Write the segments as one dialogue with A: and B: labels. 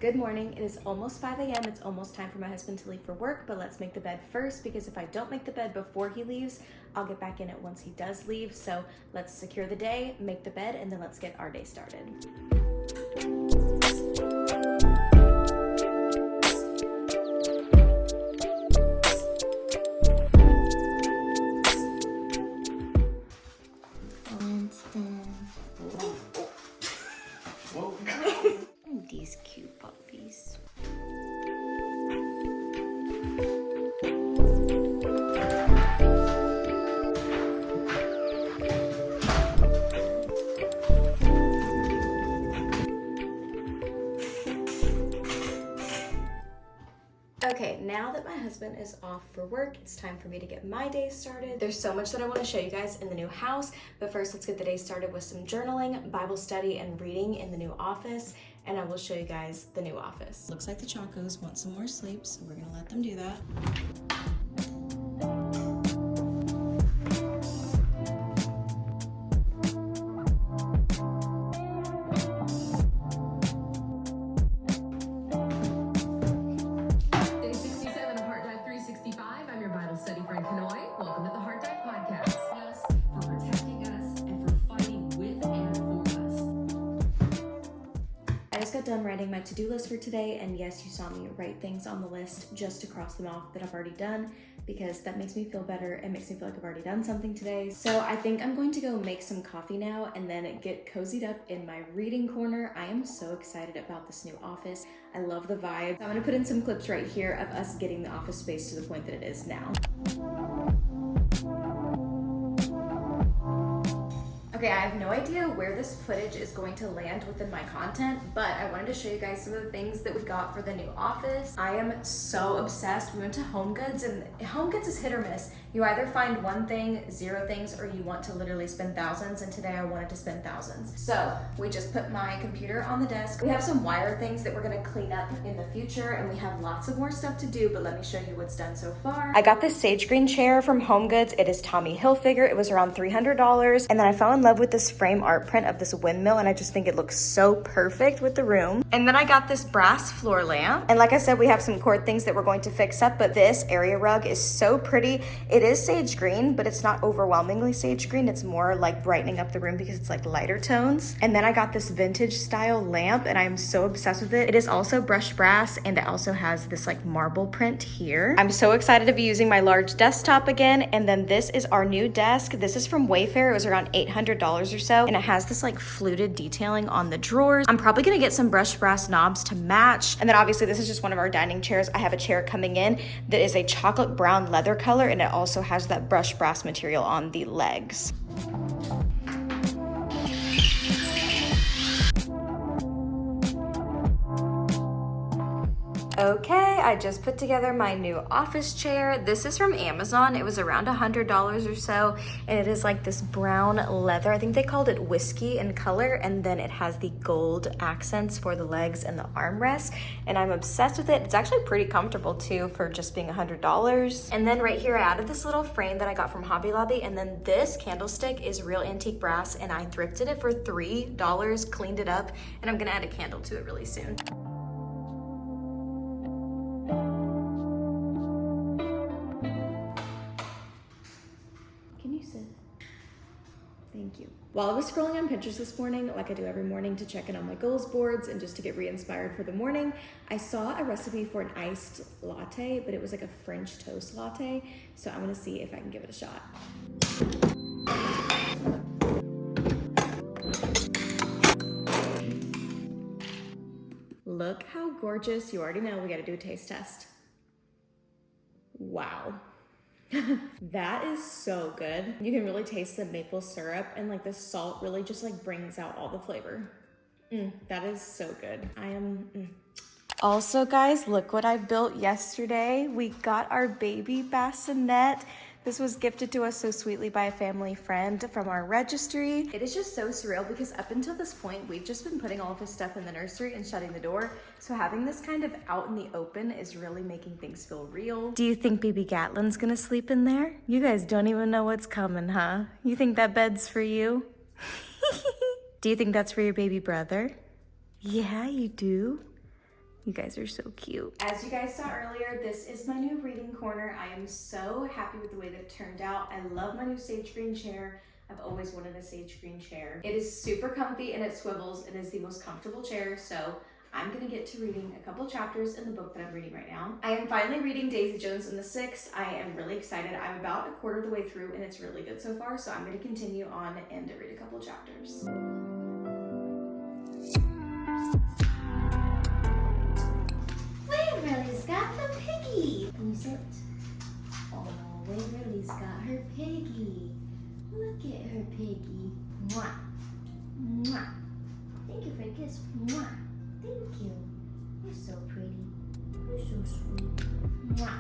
A: Good morning. It is almost 5 a.m. It's almost time for my husband to leave for work, but let's make the bed first because if I don't make the bed before he leaves, I'll get back in it once he does leave. So let's secure the day, make the bed, and then let's get our day started. These cute puppies. Okay, now that my husband is off for work, it's time for me to get my day started. There's so much that I want to show you guys in the new house, but first let's get the day started with some journaling, Bible study, and reading in the new office, and I will show you guys the new office. Looks like the Chacos want some more sleep, so we're gonna let them do that. I just got done writing my to-do list for today, and yes, you saw me write things on the list just to cross them off that I've already done because that makes me feel better. It makes me feel like I've already done something today. So I think I'm going to go make some coffee now and then get cozied up in my reading corner. I am so excited about this new office. I love the vibe. So I'm gonna put in some clips right here of us getting the office space to the point that it is now. Okay, I have no idea where this footage is going to land within my content, but I wanted to show you guys some of the things that we got for the new office. I am so obsessed. We went to Home Goods, and Home Goods is hit or miss. You either find one thing, zero things, or you want to literally spend thousands, and today I wanted to spend thousands. So we just put my computer on the desk. We have some wire things that we're gonna clean up in the future, and we have lots of more stuff to do, but let me show you what's done so far. I got this sage green chair from Home Goods. It is Tommy Hilfiger. It was around $300, and then I fell in love with this frame art print of this windmill, and I just think it looks so perfect with the room. And then I got this brass floor lamp, and like I said, we have some cord things that we're going to fix up, but this area rug is so pretty. It is sage green, but it's not overwhelmingly sage green. It's more like brightening up the room because it's like lighter tones. And then I got this vintage style lamp, and I'm so obsessed with it. It is also brushed brass, and it also has this like marble print here. I'm so excited to be using my large desktop again. And then this is our new desk. This is from Wayfair. It was around $800 or so, and it has this like fluted detailing on the drawers. I'm probably gonna get some brushed brass knobs to match. And then obviously this is just one of our dining chairs. I have a chair coming in that is a chocolate brown leather color, and it also has that brushed brass material on the legs. Okay, I just put together my new office chair. This is from Amazon. It was around $100 or so, and it is like this brown leather. I think they called it whiskey in color, and then it has the gold accents for the legs and the armrest, and I'm obsessed with it. It's actually pretty comfortable too for just being $100. And then right here, I added this little frame that I got from Hobby Lobby, and then this candlestick is real antique brass, and I thrifted it for $3, cleaned it up, and I'm gonna add a candle to it really soon. Thank you. While I was scrolling on Pinterest this morning, like I do every morning to check in on my goals boards and just to get re-inspired for the morning, I saw a recipe for an iced latte, but it was like a French toast latte. So I'm gonna see if I can give it a shot. Look how gorgeous. You already know we gotta do a taste test. Wow. That is so good. You can really taste the maple syrup, and like the salt really just like brings out all the flavor. That is so good. Also guys, look what I built yesterday. We got our baby bassinet. This was gifted to us so sweetly by a family friend from our registry. It is just so surreal because up until this point, we've just been putting all of his stuff in the nursery and shutting the door. So having this kind of out in the open is really making things feel real. Do you think baby Gatlin's gonna sleep in there? You guys don't even know what's coming, huh? You think that bed's for you? Do you think that's for your baby brother? Yeah, you do. You guys are so cute. As you guys saw earlier, this is my new reading corner. I am so happy with the way that it turned out. I love my new sage green chair. I've always wanted a sage green chair. It is super comfy and it swivels. It is the most comfortable chair, so I'm gonna get to reading a couple chapters in the book that I'm reading right now. I am finally reading Daisy Jones and the Six. I am really excited. I'm about a quarter of the way through and it's really good so far, so I'm gonna continue on and read a couple chapters. Waverly's got the piggy. Can you sit? Oh, Waverly's got her piggy. Look at her piggy. Mwah. Mwah. Thank you for the kiss. Mwah. Thank you. You're so pretty. You're so sweet. Mwah.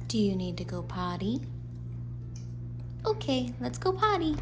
A: Do you need to go potty? Okay, let's go potty.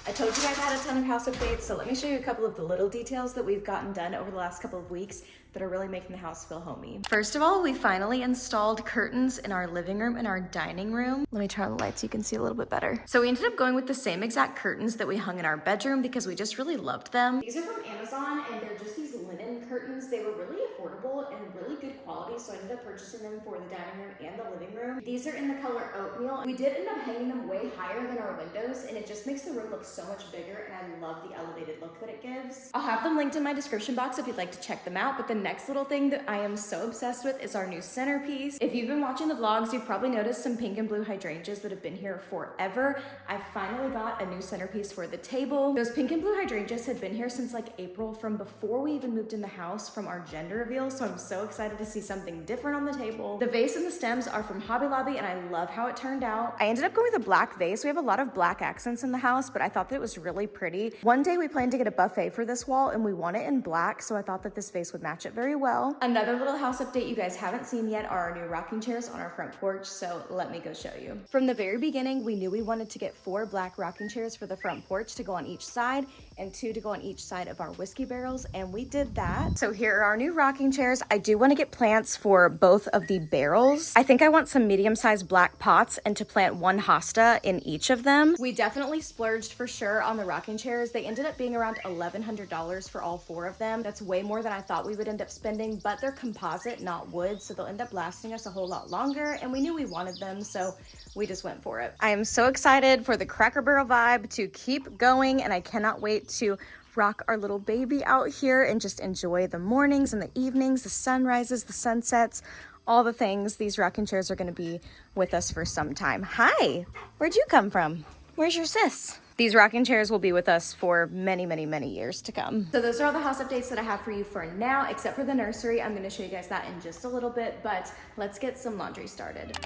A: I told you guys I had a ton of house updates, so let me show you a couple of the little details that we've gotten done over the last couple of weeks that are really making the house feel homey. First of all, we finally installed curtains in our living room and our dining room. Let me turn on the lights so you can see a little bit better. So we ended up going with the same exact curtains that we hung in our bedroom because we just really loved them. These are from Amazon and they're just these linen curtains. They were really affordable and really good quality, so I ended up purchasing them for the dining room and the living room. These are in the color oatmeal. We did end up hanging them way higher than our windows and it just makes the room look so much bigger, and I love the elevated look that it gives. I'll have them linked in my description box if you'd like to check them out, but the next little thing that I am so obsessed with is our new centerpiece. If you've been watching the vlogs, you've probably noticed some pink and blue hydrangeas that have been here forever. I finally got a new centerpiece for the table. Those pink and blue hydrangeas had been here since like April, from before we even moved in the house from our gender reveal, so I'm so excited to see something different on the table. The vase and the stems are from Hobby Lobby and I love how it turned out. I ended up going with a black vase. We have a lot of black accents in the house, but I thought that it was really pretty. One day we planned to get a buffet for this wall and we want it in black, so I thought that this vase would match it very well. Another little house update you guys haven't seen yet are our new rocking chairs on our front porch, so let me go show you. From the very beginning, we knew we wanted to get 4 black rocking chairs for the front porch to go on each side and 2 to go on each side of our whiskey barrels, and we did that. So here are our new rocking chairs. I do want to get plants for both of the barrels. I think I want some medium-sized black pots and to plant 1 hosta in each of them. We definitely splurged for sure on the rocking chairs. They ended up being around $1,100 for all 4 of them. That's way more than I thought we would end up spending, but they're composite, not wood, so they'll end up lasting us a whole lot longer, and we knew we wanted them, so we just went for it. I am so excited for the Cracker Barrel vibe to keep going, and I cannot wait to rock our little baby out here and just enjoy the mornings and the evenings, the sunrises, the sunsets, all the things. These rocking chairs are going to be with us for some time. Hi, where'd you come from? Where's your sis? These rocking chairs will be with us for many, many, many years to come. So those are all the house updates that I have for you for now, except for the nursery. I'm going to show you guys that in just a little bit, but let's get some laundry started.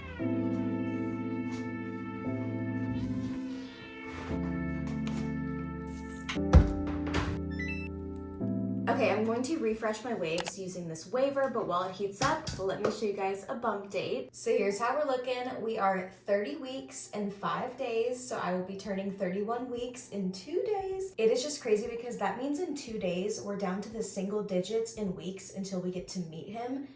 A: Okay, I'm going to refresh my waves using this waver, but while it heats up, let me show you guys a bump date. So here's how we're looking. We are 30 weeks and 5 days, so I will be turning 31 weeks in 2 days. It is just crazy because that means in 2 days, we're down to the single digits in weeks until we get to meet him.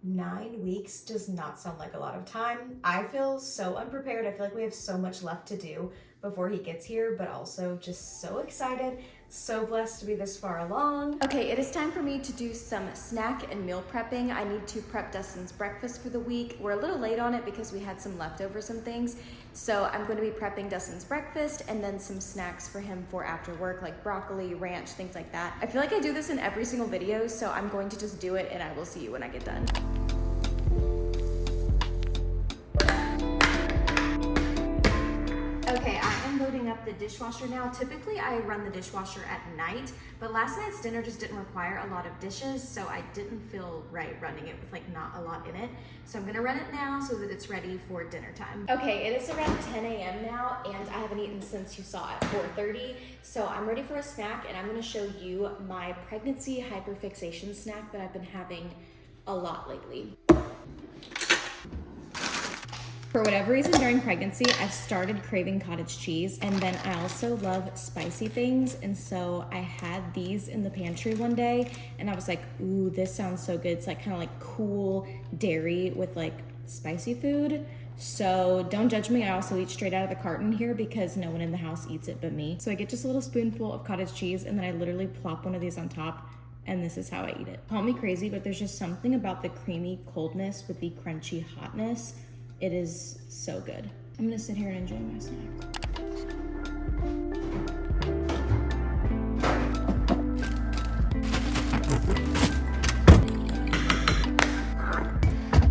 A: 9 weeks does not sound like a lot of time. I feel so unprepared. I feel like we have so much left to do before he gets here, but also just so excited. So blessed to be this far along. Okay, it is time for me to do some snack and meal prepping. I need to prep Dustin's breakfast for the week. We're a little late on it because we had some leftovers and things. So I'm going to be prepping Dustin's breakfast and then some snacks for him for after work, like broccoli, ranch, things like that. I feel like I do this in every single video, so I'm going to just do it and I will see you when I get done. Okay, I am loading up the dishwasher now. Typically I run the dishwasher at night, but last night's dinner just didn't require a lot of dishes, so I didn't feel right running it with like not a lot in it. So I'm gonna run it now so that it's ready for dinner time. Okay, it is around 10 a.m. now, and I haven't eaten since you saw at 4:30. So I'm ready for a snack, and I'm gonna show you my pregnancy hyperfixation snack that I've been having a lot lately. For whatever reason during pregnancy, I started craving cottage cheese, and then I also love spicy things, and so I had these in the pantry one day and I was like, ooh, this sounds so good. It's like kind of like cool dairy with like spicy food. So don't judge me, I also eat straight out of the carton here because no one in the house eats it but me. So I get just a little spoonful of cottage cheese and then I literally plop one of these on top, and this is how I eat it. Call me crazy, but there's just something about the creamy coldness with the crunchy hotness. It is so good. I'm gonna sit here and enjoy my snack.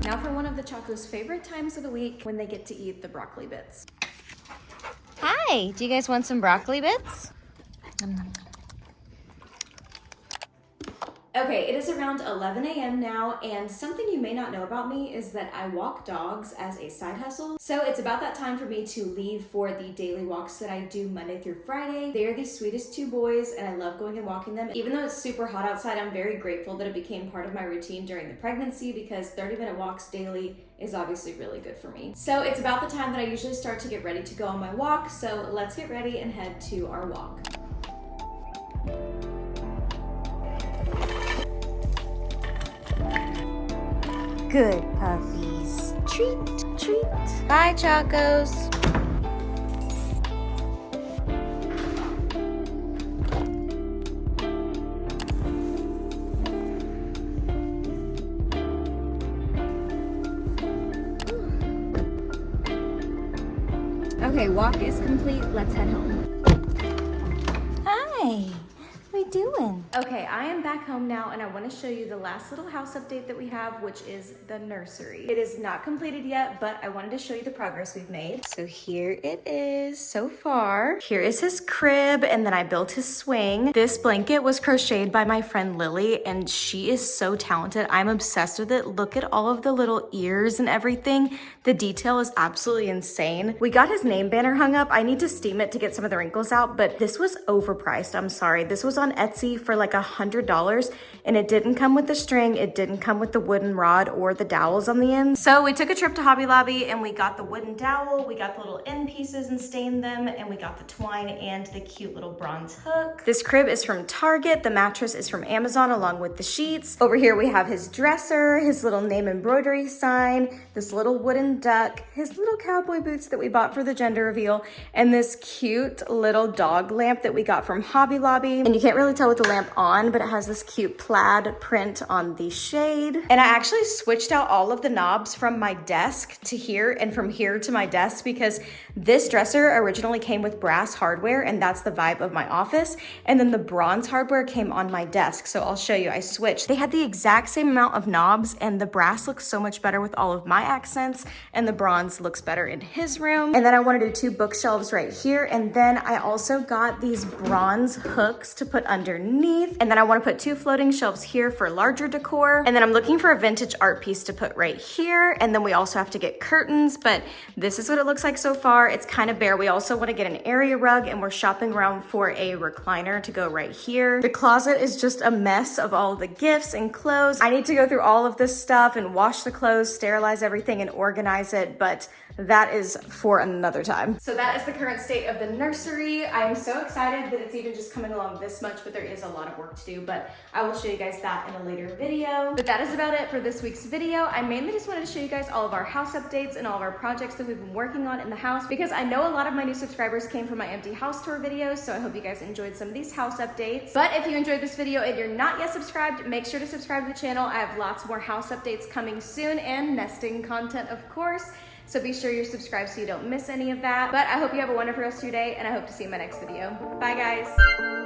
A: Now for one of the Choco's favorite times of the week, when they get to eat the broccoli bits.
B: Hi, do you guys want some broccoli bits? Nom, nom, nom.
A: Okay, it is around 11 a.m. now, and something you may not know about me is that I walk dogs as a side hustle. So it's about that time for me to leave for the daily walks that I do Monday through Friday. They are the sweetest two boys, and I love going and walking them. Even though it's super hot outside, I'm very grateful that it became part of my routine during the pregnancy because 30-minute walks daily is obviously really good for me. So it's about the time that I usually start to get ready to go on my walk, so let's get ready and head to our walk.
B: Good puppies. Treat, treat. Bye, Chacos.
A: Okay, walk is complete. Let's head home.
B: Hi. What are we doing?
A: Okay, I am back home now and I want to show you the last little house update that we have, which is the nursery. It is not completed yet, but I wanted to show you the progress we've made. So here it is so far. Here is his crib, and then I built his swing. This blanket was crocheted by my friend Lily, and she is so talented. I'm obsessed with it. Look at all of the little ears and everything. The detail is absolutely insane. We got his name banner hung up. I need to steam it to get some of the wrinkles out, but this was overpriced. I'm sorry. This was on Etsy for like $100, and it didn't come with the string. It didn't come with the wooden rod or the dowels on the end. So we took a trip to Hobby Lobby and we got the wooden dowel, we got the little end pieces and stained them, and we got the twine and the cute little bronze hook. This crib is from Target. The mattress is from Amazon along with the sheets. Over here we have his dresser, his little name embroidery sign, this little wooden duck, his little cowboy boots that we bought for the gender reveal, and this cute little dog lamp that we got from Hobby Lobby. And you can't really tell with the lamp on, but it has this cute plaid print on the shade. And I actually switched out all of the knobs from my desk to here and from here to my desk because this dresser originally came with brass hardware, and that's the vibe of my office. And then the bronze hardware came on my desk. So I'll show you, I switched. They had the exact same amount of knobs, and the brass looks so much better with all of my accents, and the bronze looks better in his room. And then I want to do two bookshelves right here. And then I also got these bronze hooks to put underneath. And then I want to put two floating shelves here for larger decor. And then I'm looking for a vintage art piece to put right here. And then we also have to get curtains, but this is what it looks like so far. It's kind of bare. We also want to get an area rug, and we're shopping around for a recliner to go right here. The closet is just a mess of all the gifts and clothes. I need to go through all of this stuff and wash the clothes, sterilize everything, and organize it, but that is for another time. So that is the current state of the nursery. I'm so excited that it's even just coming along this much, but there is a lot of work to do, but I will show you guys that in a later video. But that is about it for this week's video. I mainly just wanted to show you guys all of our house updates and all of our projects that we've been working on in the house, because I know a lot of my new subscribers came from my empty house tour videos, so I hope you guys enjoyed some of these house updates. But if you enjoyed this video and you're not yet subscribed, make sure to subscribe to the channel. I have lots more house updates coming soon, and nesting content, of course. So be sure you're subscribed so you don't miss any of that. But I hope you have a wonderful rest of your day, and I hope to see you in my next video. Bye, guys.